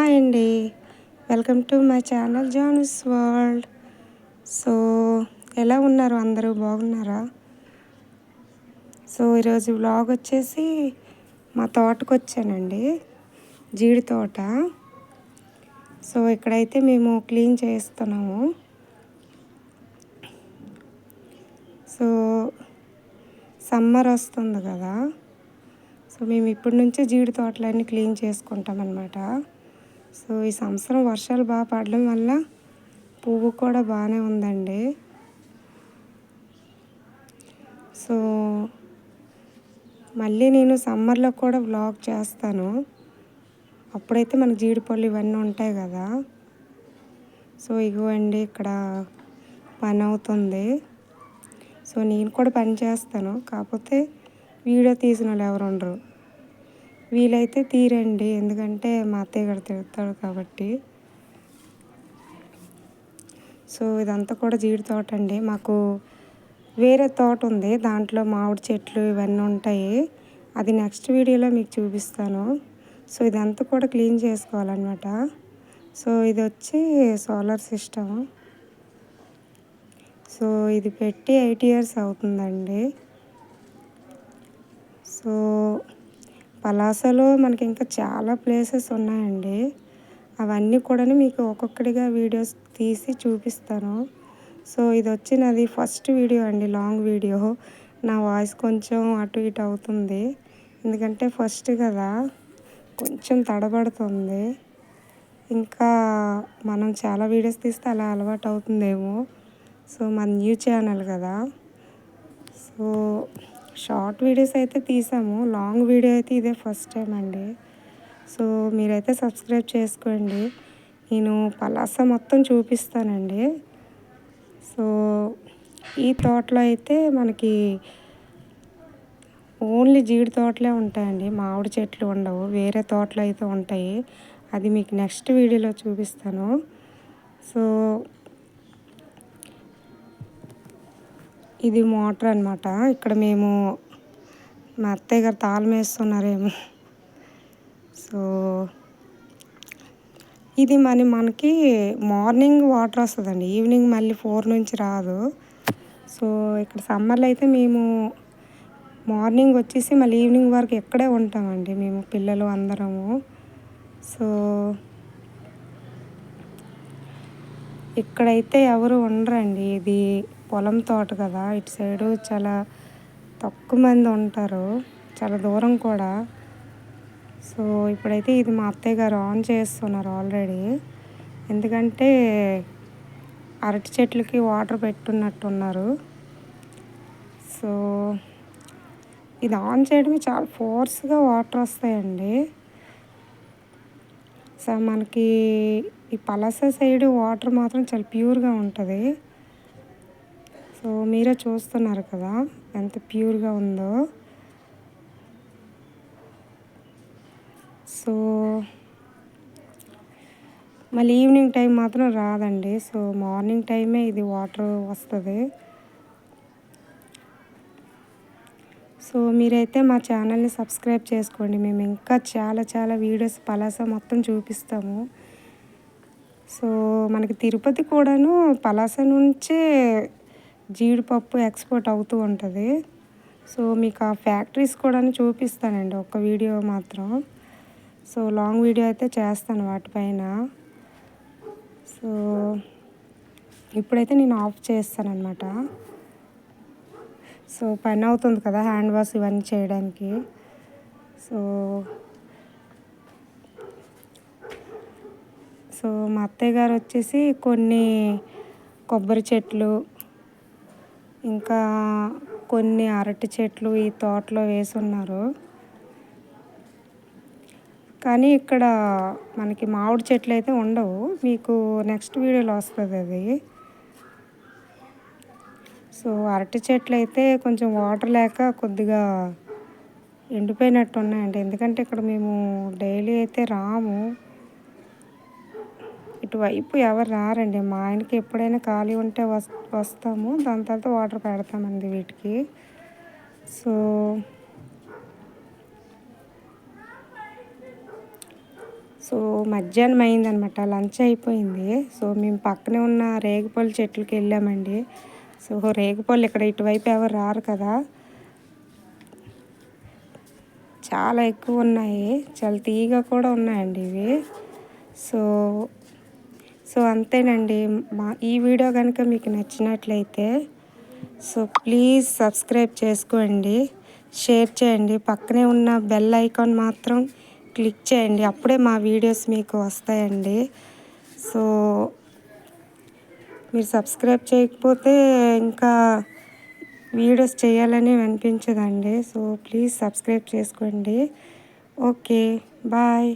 Hi అండి. Welcome to my channel Janu's world. So ఎలా ఉన్నారు అందరూ, బాగున్నారా? సో ఈరోజు వ్లాగ్ వచ్చేసి మా తోటకు వచ్చానండి, జీడి తోట. సో ఇక్కడైతే మేము క్లీన్ చేస్తున్నాము. సో సమ్మర్ వస్తుంది కదా, సో మేము ఇప్పటి నుంచే జీడి తోటలన్నీ క్లీన్ చేసుకుంటాం అన్నమాట. సో ఈ సంవత్సరం వర్షాలు బాగా పడడం వల్ల పువ్వు కూడా బాగానే ఉందండి. సో మళ్ళీ నేను సమ్మర్లో కూడా వ్లాగ్ చేస్తాను, అప్పుడైతే మనకు జీడిపళ్ళు ఇవన్నీ ఉంటాయి కదా. సో ఇగోండి ఇక్కడ పని అవుతుంది. సో నేను కూడా పని చేస్తాను, కాకపోతే వీడియో తీసిన వాళ్ళు ఎవరు ఉండరు. వీలైతే తీరండి, ఎందుకంటే మా అత్తయ్య గారు తిడతాడు కాబట్టి. సో ఇదంతా కూడా జీడి తోట అండి. మాకు వేరే తోట ఉంది, దాంట్లో మామిడి చెట్లు ఇవన్నీ ఉంటాయి. అది నెక్స్ట్ వీడియోలో మీకు చూపిస్తాను. సో ఇదంతా కూడా క్లీన్ చేసుకోవాలన్నమాట. సో ఇది వచ్చి సోలార్ సిస్టమ్. సో ఇది పెట్టి 8 years అవుతుందండి. సో పలాసలో మనకి ఇంకా చాలా ప్లేసెస్ ఉన్నాయండి. అవన్నీ కూడా మీకు ఒక్కొక్కటిగా వీడియోస్ తీసి చూపిస్తాను. సో ఇది వచ్చి నాది ఫస్ట్ వీడియో అండి, లాంగ్ వీడియో. నా వాయిస్ కొంచెం అటు ఇటు అవుతుంది, ఎందుకంటే ఫస్ట్ కదా, కొంచెం తడబడుతుంది. ఇంకా మనం చాలా వీడియోస్ తీస్తే అలా అలవాటు అవుతుందేమో. సో మన న్యూ ఛానల్ కదా, సో షార్ట్ వీడియోస్ అయితే తీసాము, లాంగ్ వీడియో అయితే ఇదే ఫస్ట్ టైం అండి. సో మీరైతే సబ్స్క్రైబ్ చేసుకోండి, నేను పలాస మొత్తం చూపిస్తానండి. సో ఈ తోటలో అయితే మనకి ఓన్లీ జీడి తోటలే ఉంటాయండి, మామిడి చెట్లు ఉండవు. వేరే తోటలు అయితే ఉంటాయి, అది మీకు నెక్స్ట్ వీడియోలో చూపిస్తాను. సో ఇది మోటార్ అనమాట. ఇక్కడ మేము మా అత్తయ్య గారు తాళం వేస్తున్నారేమో. సో ఇది మనకి మార్నింగ్ వాటర్ వస్తుందండి, ఈవినింగ్ మళ్ళీ 4 నుంచి రాదు. సో ఇక్కడ సమ్మర్లో అయితే మేము మార్నింగ్ వచ్చేసి మళ్ళీ ఈవినింగ్ వరకు ఎక్కడే ఉంటామండి, మేము పిల్లలు అందరము. సో ఇక్కడైతే ఎవరు ఉండరండి, ఇది పొలం తోట కదా, ఇటు సైడు చాలా తక్కువ మంది ఉంటారు, చాలా దూరం కూడా. సో ఇప్పుడైతే ఇది మా అత్తయ్య గారు ఆన్ చేస్తున్నారు ఆల్రెడీ, ఎందుకంటే అరటి చెట్లకి వాటర్ పెట్టున్నట్టున్నారు. సో ఇది ఆన్ చేయడమే చాలా ఫోర్స్గా వాటర్ వస్తాయండి. సో మనకి ఈ పలాస సైడ్ వాటర్ మాత్రం చాలా ప్యూర్గా ఉంటుంది. సో మీరే చూస్తున్నారు కదా ఎంత ప్యూర్గా ఉందో. సో మళ్ళీ ఈవినింగ్ టైం మాత్రం రాదండి, సో మార్నింగ్ టైమే ఇది వాటర్ వస్తుంది. సో మీరైతే మా ఛానల్ని సబ్స్క్రైబ్ చేసుకోండి, మేము ఇంకా చాలా చాలా వీడియోస్ పలాస మొత్తం చూపిస్తాము. సో మనకి తిరుపతి కూడాను పలాస నుంచే జీడిపప్పు ఎక్స్పోర్ట్ అవుతూ ఉంటుంది. సో మీకు ఆ ఫ్యాక్టరీస్ కూడా చూపిస్తానండి ఒక వీడియో మాత్రం. సో లాంగ్ వీడియో అయితే చేస్తాను వాటిపైన. సో ఇప్పుడైతే నేను ఆఫ్ చేస్తాను అనమాట. సో పని అవుతుంది కదా, హ్యాండ్ వాష్ ఇవన్నీ చేయడానికి. సో సో మా అత్తయ్య గారు వచ్చేసి కొన్ని కొబ్బరి చెట్లు, ఇంకా కొన్ని అరటి చెట్లు ఈ తోటలో వేసున్నారు. కానీ ఇక్కడ మనకి మామిడి చెట్లు అయితే ఉండవు, మీకు నెక్స్ట్ వీడియోలో వస్తుంది అది. సో అరటి చెట్లు అయితే కొంచెం వాటర్ లేక కొద్దిగా ఎండిపోయినట్టు ఉన్నాయండి, ఎందుకంటే ఇక్కడ మేము డైలీ అయితే రాము, ఇటువైపు ఎవరు రారండి. మా ఆయనకి ఎప్పుడైనా ఖాళీ ఉంటే వస్తాము, దాని తర్వాత వాటర్ పెడతామండి వీటికి. సో సో మధ్యాహ్నం అయిందనమాట, లంచ్ అయిపోయింది. సో మేము పక్కనే ఉన్న రేగిపళ్ళు చెట్లకి వెళ్ళామండి. సో రేగిపళ్ళు ఇక్కడ ఇటువైపు ఎవరు రారు కదా, చాలా ఎక్కువ ఉన్నాయి, చాలా తీగ కూడా ఉన్నాయండి ఇవి. సో సో అంతేనండి. ఈ వీడియో కనుక మీకు నచ్చినట్లయితే సో ప్లీజ్ సబ్స్క్రైబ్ చేసుకోండి, షేర్ చేయండి, పక్కనే ఉన్న బెల్ ఐకాన్ మాత్రం క్లిక్ చేయండి, అప్పుడే మా వీడియోస్ మీకు వస్తాయండి. సో మీరు సబ్స్క్రైబ్ చేయకపోతే ఇంకా వీడియోస్ చేయాలని అనిపించదండి. సో ప్లీజ్ సబ్స్క్రైబ్ చేసుకోండి. Okay, bye.